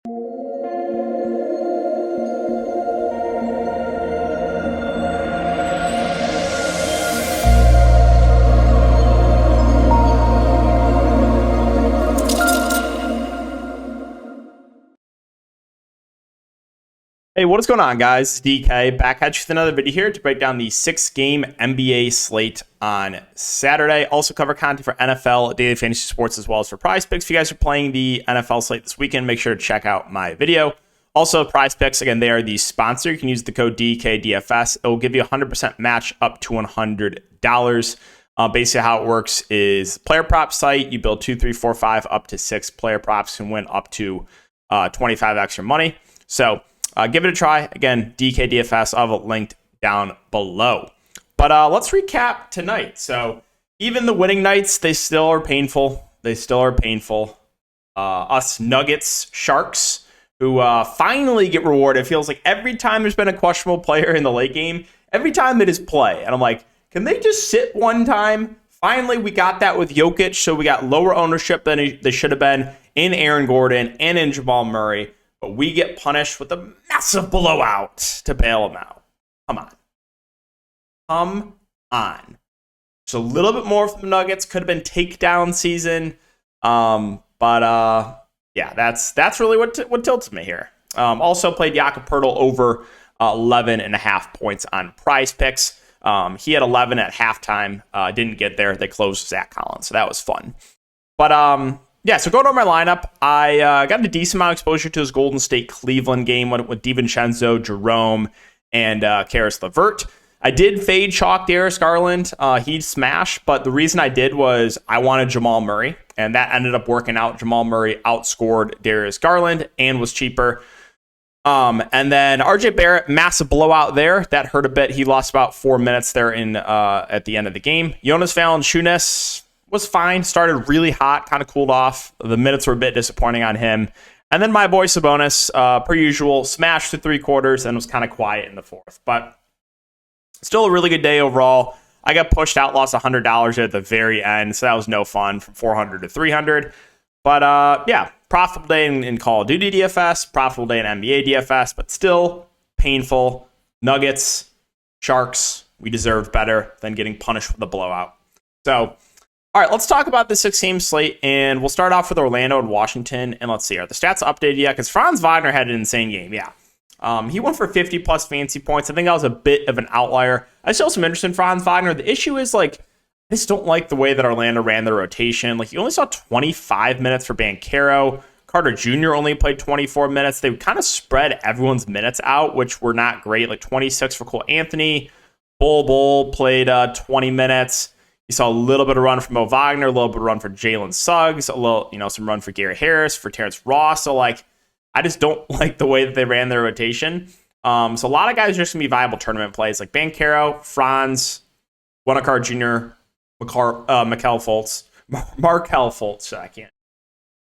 Hey, what is going on, guys? It's DK back at you with another video here to break down the 6-game NBA slate on Saturday. Also cover content for NFL, daily fantasy sports, as well as for Prize Picks. If you guys are playing the NFL slate this weekend, make sure to check out my video. Also, Prize Picks, again, they are the sponsor. You can use the code DKDFS. It will give you a 100% match up to $100. Basically, how it works is player prop site. You build 2, 3, 4, 5, up to 6 player props and win up to 25 extra money. So, give it a try. Again, DKDFS. I'll have it linked down below. But let's recap tonight. So even the winning nights, they still are painful. Us Nuggets, Sharks, who finally get rewarded. It feels like every time there's been a questionable player in the late game, every time it is play. And I'm like, can they just sit one time? Finally, we got that with Jokic. So we got lower ownership than they should have been in Aaron Gordon and in Jamal Murray. But we get punished with a massive blowout to bail them out. Come on. Just a little bit more from the Nuggets. Could have been takedown season. Yeah, that's really what tilts me here. Also played Jakob Poeltl over 11.5 points on Prize Picks. He had 11 at halftime. Didn't get there. They closed Zach Collins, so that was fun. But yeah, so going over my lineup, I got a decent amount of exposure to his Golden State Cleveland game with DiVincenzo, Jerome, and Karis LeVert. I did fade chalk Darius Garland. He'd smash, but the reason I did was I wanted Jamal Murray, and that ended up working out. Jamal Murray outscored Darius Garland and was cheaper. And then RJ Barrett, massive blowout there. That hurt a bit. He lost about 4 minutes there at the end of the game. Jonas Valanciunas was fine, started really hot, kind of cooled off. The minutes were a bit disappointing on him. And then my boy Sabonis, per usual, smashed to 3 quarters and was kind of quiet in the fourth. But still a really good day overall. I got pushed out, lost $100 at the very end, so that was no fun, from $400 to $300. But yeah, profitable day in Call of Duty DFS, profitable day in NBA DFS, but still painful. Nuggets, Sharks, we deserved better than getting punished with a blowout. So, all right, let's talk about the 6-game slate, and we'll start off with Orlando and Washington, and let's see, are the stats updated yet? Because Franz Wagner had an insane game, yeah. He went for 50-plus fantasy points. I think that was a bit of an outlier. I still have some interest in Franz Wagner. The issue is, like, I just don't like the way that Orlando ran their rotation. Like, you only saw 25 minutes for Banchero. Carter Jr. only played 24 minutes. They kind of spread everyone's minutes out, which were not great. Like, 26 for Cole Anthony. Bull played 20 minutes. You saw a little bit of run from Mo Wagner, a little bit of run for Jalen Suggs, a little, some run for Gary Harris, for Terrence Ross. So, like, I just don't like the way that they ran their rotation. So a lot of guys are just going to be viable tournament plays, like Banchero, Franz, Markelle Fultz. I can't.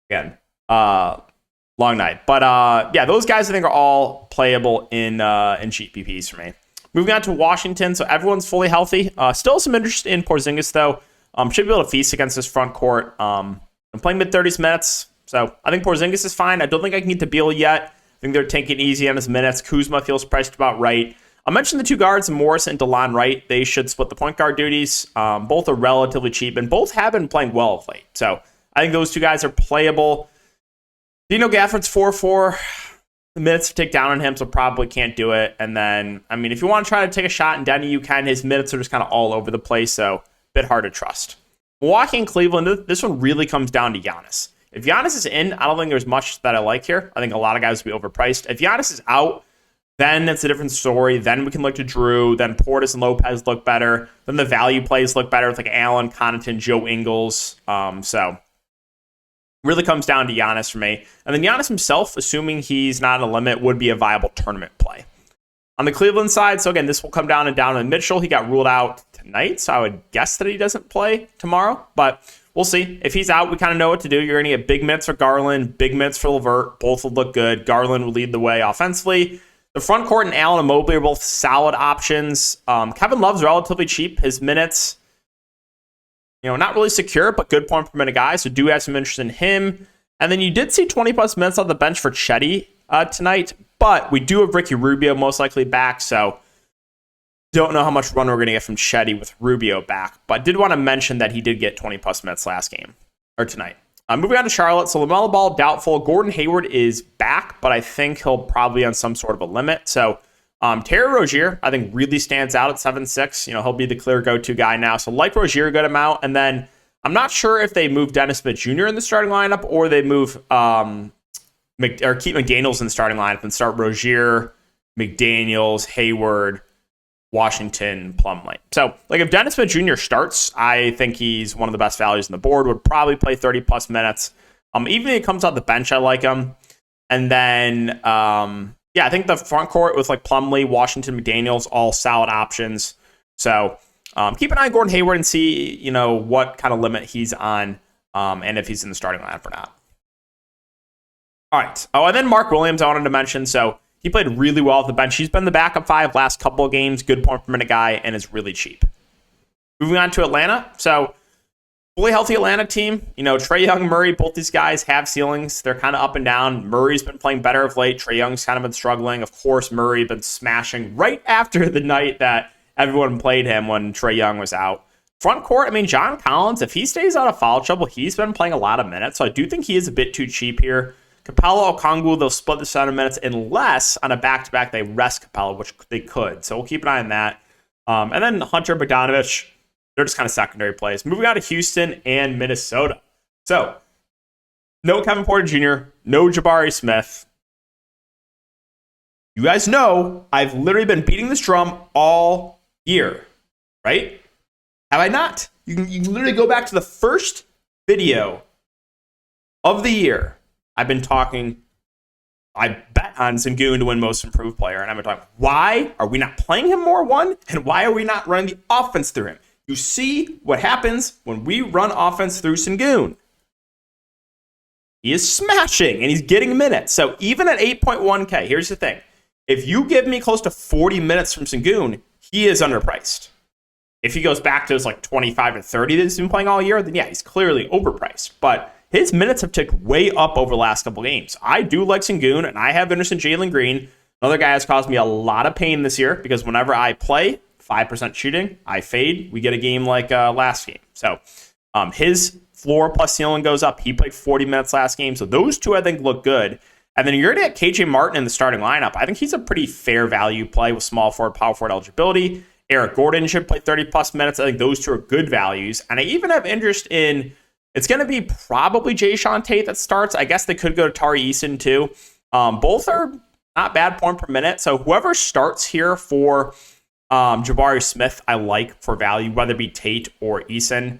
Again, long night. But yeah, those guys I think are all playable in cheap PPs for me. Moving on to Washington, so everyone's fully healthy. Still some interest in Porzingis, though. Should be able to feast against this front court. I'm playing mid-30s minutes, so I think Porzingis is fine. I don't think I can get to Beal yet. I think they're taking it easy on his minutes. Kuzma feels priced about right. I mentioned the 2 guards, Morris and DeLon Wright. They should split the point guard duties. Both are relatively cheap, and both have been playing well of late. So I think those 2 guys are playable. Dino Gafford's 4-4. The minutes tick down on him, so probably can't do it. And then, I mean, if you want to try to take a shot in Denny, you can. His minutes are just kind of all over the place, so a bit hard to trust. Milwaukee and Cleveland, this one really comes down to Giannis. If Giannis is in, I don't think there's much that I like here. I think a lot of guys will be overpriced. If Giannis is out, then it's a different story. Then we can look to Drew. Then Portis and Lopez look better. Then the value plays look better with like Allen, Connaughton, Joe Ingles. So really comes down to Giannis for me. And then Giannis himself, assuming he's not a limit, would be a viable tournament play. On the Cleveland side, so again, this will come down to Donovan Mitchell. He got ruled out tonight, so I would guess that he doesn't play tomorrow. But we'll see. If he's out, we kind of know what to do. You're going to get big minutes for Garland, big minutes for LeVert. Both will look good. Garland will lead the way offensively. The front court and Allen and Mobley are both solid options. Kevin Love's relatively cheap. His minutes, not really secure, but good point per minute guy. So do have some interest in him. And then you did see 20 plus minutes on the bench for Chetty tonight, but we do have Ricky Rubio most likely back, so don't know how much run we're going to get from Chetty with Rubio back, but did want to mention that he did get 20 plus minutes last game, or tonight. Moving on to Charlotte, so LaMelo Ball doubtful. Gordon Hayward is back, but I think he'll probably be on some sort of a limit. So Terry Rozier, I think, really stands out at 7'6". He'll be the clear go-to guy now. So like Rozier, a good amount. And then I'm not sure if they move Dennis Smith Jr. in the starting lineup or they move keep McDaniels in the starting lineup and start Rozier, McDaniels, Hayward, Washington, Plumlee. So, if Dennis Smith Jr. starts, I think he's one of the best values on the board. Would probably play 30-plus minutes. Even if he comes off the bench, I like him. And then, I think the front court with, Plumlee, Washington, McDaniels, all solid options. So, keep an eye on Gordon Hayward and see, what kind of limit he's on and if he's in the starting lineup or not. All right. Oh, and then Mark Williams I wanted to mention. So, he played really well off the bench. He's been the backup 5 last couple of games. Good point per minute guy, and is really cheap. Moving on to Atlanta. So, fully healthy Atlanta team. Trae Young, Murray, both these guys have ceilings. They're kind of up and down. Murray's been playing better of late. Trae Young's kind of been struggling. Of course, Murray been smashing right after the night that everyone played him when Trae Young was out. Front court, John Collins, if he stays out of foul trouble, he's been playing a lot of minutes. So I do think he is a bit too cheap here. Capella, Okongwu, they'll split the 7 minutes unless on a back-to-back they rest Capella, which they could. So we'll keep an eye on that. And then Hunter Bogdanovich, they're just kind of secondary plays. Moving on to Houston and Minnesota. So no Kevin Porter Jr., no Jabari Smith. You guys know I've literally been beating this drum all year, right? Have I not? You can literally go back to the first video of the year. I've been talking, I bet on Sengun to win most improved player. And I've been talking, why are we not playing him more, one? And why are we not running the offense through him? You see what happens when we run offense through Sengun. He is smashing and he's getting minutes. So even at 8.1K, here's the thing. If you give me close to 40 minutes from Sengun, he is underpriced. If he goes back to his 25 to 30 that he's been playing all year, then yeah, he's clearly overpriced. But his minutes have ticked way up over the last couple games. I do like Sengun, and I have interest in Jalen Green. Another guy has caused me a lot of pain this year because whenever I play 5% shooting, I fade. We get a game like last game. So his floor plus ceiling goes up. He played 40 minutes last game. So those two, I think, look good. And then you're going to get KJ Martin in the starting lineup. I think he's a pretty fair value play with small forward, power forward eligibility. Eric Gordon should play 30-plus minutes. I think those two are good values. And I even have interest in, it's going to be probably Jayshawn Tate that starts. I guess they could go to Tari Eason too. Both are not bad point per minute. So whoever starts here for Jabari Smith, I like for value, whether it be Tate or Eason.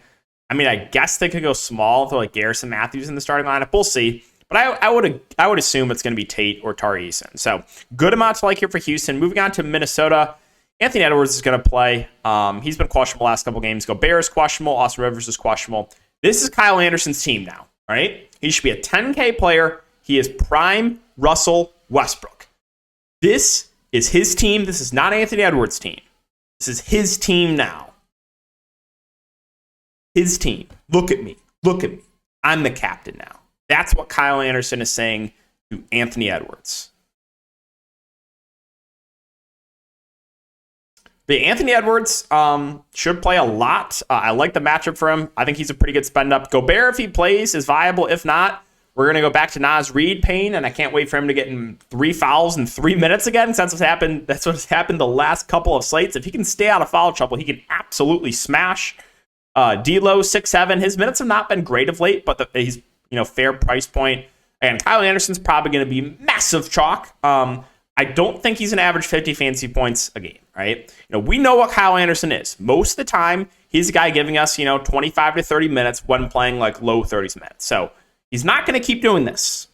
I guess they could go small to Garrison Matthews in the starting lineup. We'll see. But I would assume it's going to be Tate or Tari Eason. So good amount to like here for Houston. Moving on to Minnesota. Anthony Edwards is going to play. He's been questionable last couple games. Gobert is questionable. Austin Rivers is questionable. This is Kyle Anderson's team now, right? He should be a 10K player. He is prime Russell Westbrook. This is his team. This is not Anthony Edwards' team. This is his team now. His team. Look at me. Look at me. I'm the captain now. That's what Kyle Anderson is saying to Anthony Edwards. But Anthony Edwards should play a lot. I like the matchup for him. I think he's a pretty good spend up. Gobert, if he plays, is viable. If not, we're going to go back to Naz Reid pain, and I can't wait for him to get in 3 fouls in 3 minutes again. That's what's happened. That's what's happened the last couple of slates. If he can stay out of foul trouble, he can absolutely smash. D'Lo 6'7". His minutes have not been great of late, but he's fair price point. And Kyle Anderson's probably going to be massive chalk. I don't think he's an average 50 fantasy points a game, right? We know what Kyle Anderson is. Most of the time, he's a guy giving us, 25 to 30 minutes when playing low 30s minutes. So he's not going to keep doing this.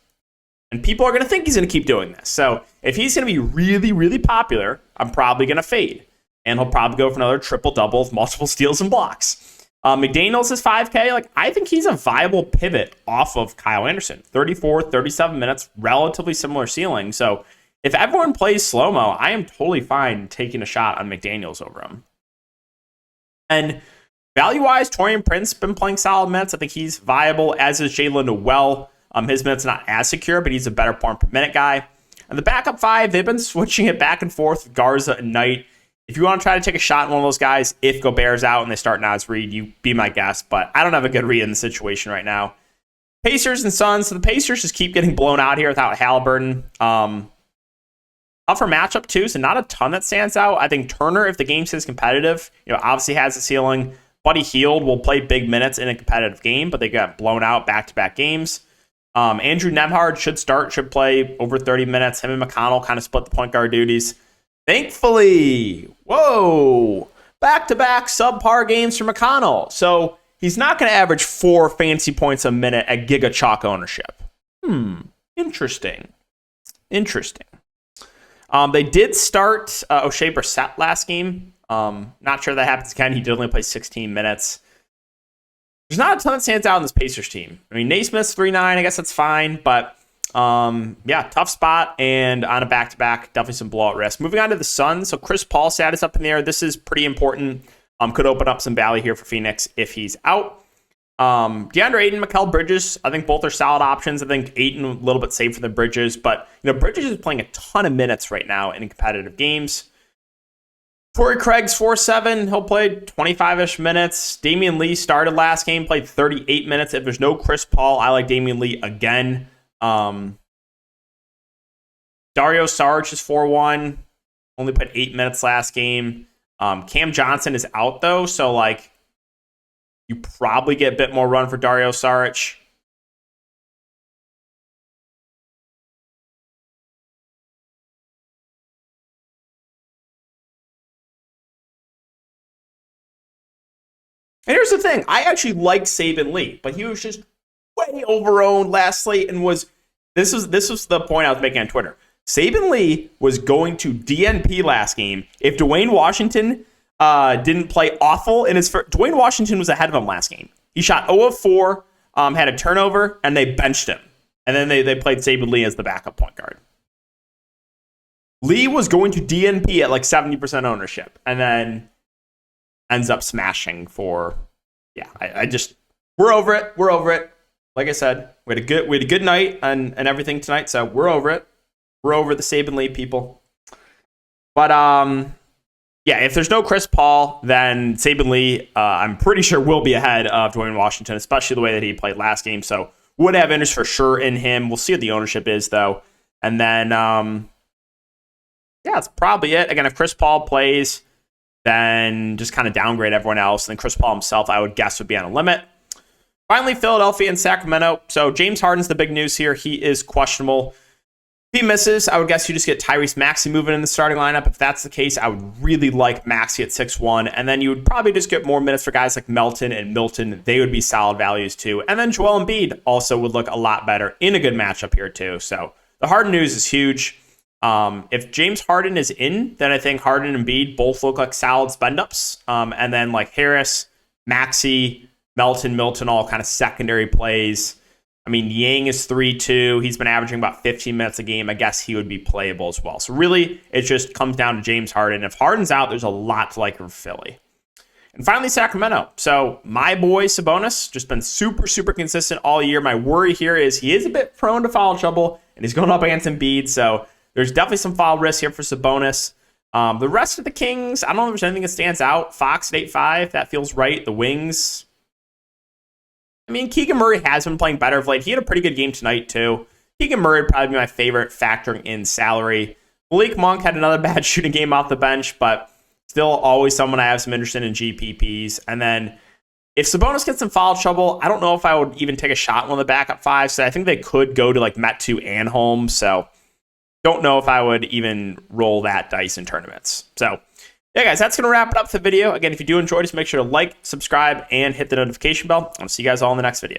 And people are going to think he's going to keep doing this. So if he's going to be really, really popular, I'm probably going to fade. And he'll probably go for another triple-double with multiple steals and blocks. McDaniels is 5K. I think he's a viable pivot off of Kyle Anderson. 34, 37 minutes, relatively similar ceiling. So if everyone plays slow-mo, I am totally fine taking a shot on McDaniels over him. And value-wise, Taurean Prince been playing solid minutes. I think he's viable, as is Jalen Noel. His minutes not as secure, but he's a better point per minute guy. And the backup 5, they've been switching it back and forth with Garza and Knight. If you want to try to take a shot in one of those guys, if Gobert's out and they start Naz Reid, you be my guest. But I don't have a good read in the situation right now. Pacers and Suns. So the Pacers just keep getting blown out here without Halliburton. Tougher matchup too, so not a ton that stands out. I think Turner, if the game stays competitive, obviously has a ceiling. Buddy Hield will play big minutes in a competitive game, but they got blown out back-to-back games. Andrew Nembhard should play over 30 minutes. Him and McConnell kind of split the point guard duties. Thankfully, back-to-back subpar games for McConnell. So he's not going to average 4 fancy points a minute at Giga Chalk ownership. Interesting. They did start O'Shea Brissett last game. Not sure that happens again. He did only play 16 minutes. There's not a ton that stands out in this Pacers team. I mean, Naismith's 3-9. I guess that's fine. But, tough spot. And on a back-to-back, definitely some blowout risk. Moving on to the Suns. So Chris Paul status up in the air. This is pretty important. Could open up some value here for Phoenix if he's out. DeAndre Ayton, Mikal Bridges, I think both are solid options. I think Ayton a little bit safer than Bridges, but Bridges is playing a ton of minutes right now in competitive games. Torrey Craig's 4-7. He'll play 25-ish minutes. Damian Lee started last game, played 38 minutes. If there's no Chris Paul, I like Damian Lee again. Dario Saric is 4-1. Only played 8 minutes last game. Cam Johnson is out, though, so, you probably get a bit more run for Dario Saric. And here's the thing. I actually liked Saben Lee, but he was just way overowned last slate and this was the point I was making on Twitter. Saben Lee was going to DNP last game if Dwayne Washington didn't play awful in his first. Dwayne Washington was ahead of him last game. He shot 0 of 4, had a turnover, and they benched him. And then they played Saben Lee as the backup point guard. Lee was going to DNP at 70% ownership, and then ends up smashing for. We're over it. We're over it. Like I said, we had a good night and everything tonight, so we're over it. We're over the Saben Lee people. But if there's no Chris Paul, then Saben Lee, I'm pretty sure will be ahead of Dwayne Washington, especially the way that he played last game. So would have interest for sure in him. We'll see what the ownership is, though. And then, that's probably it. Again, if Chris Paul plays, then just kind of downgrade everyone else. And then Chris Paul himself, I would guess, would be on a limit. Finally, Philadelphia and Sacramento. So James Harden's the big news here. He is questionable. If he misses, I would guess you just get Tyrese Maxey moving in the starting lineup. If that's the case, I would really like Maxey at 6-1. And then you would probably just get more minutes for guys like Melton and Milton. They would be solid values too. And then Joel Embiid also would look a lot better in a good matchup here too. So the Harden news is huge. If James Harden is in, then I think Harden and Embiid both look like solid spend-ups. And then Harris, Maxey, Milton, all kind of secondary plays. I mean, Yang is 3-2. He's been averaging about 15 minutes a game. I guess he would be playable as well. So really, it just comes down to James Harden. If Harden's out, there's a lot to like for Philly. And finally, Sacramento. So my boy Sabonis, just been super, super consistent all year. My worry here is he is a bit prone to foul trouble, and he's going up against Embiid. So there's definitely some foul risk here for Sabonis. The rest of the Kings, I don't know if there's anything that stands out. Fox at 8-5, that feels right. The Wings. I mean, Keegan Murray has been playing better of late. He had a pretty good game tonight, too. Keegan Murray would probably be my favorite factoring in salary. Malik Monk had another bad shooting game off the bench, but still always someone I have some interest in GPPs. And then if Sabonis gets some foul trouble, I don't know if I would even take a shot on one of the backup 5. So I think they could go to Metu and Holmes. So don't know if I would even roll that dice in tournaments. So yeah, guys, that's going to wrap it up for the video. Again, if you do enjoy, just make sure to like, subscribe, and hit the notification bell. I'll see you guys all in the next video.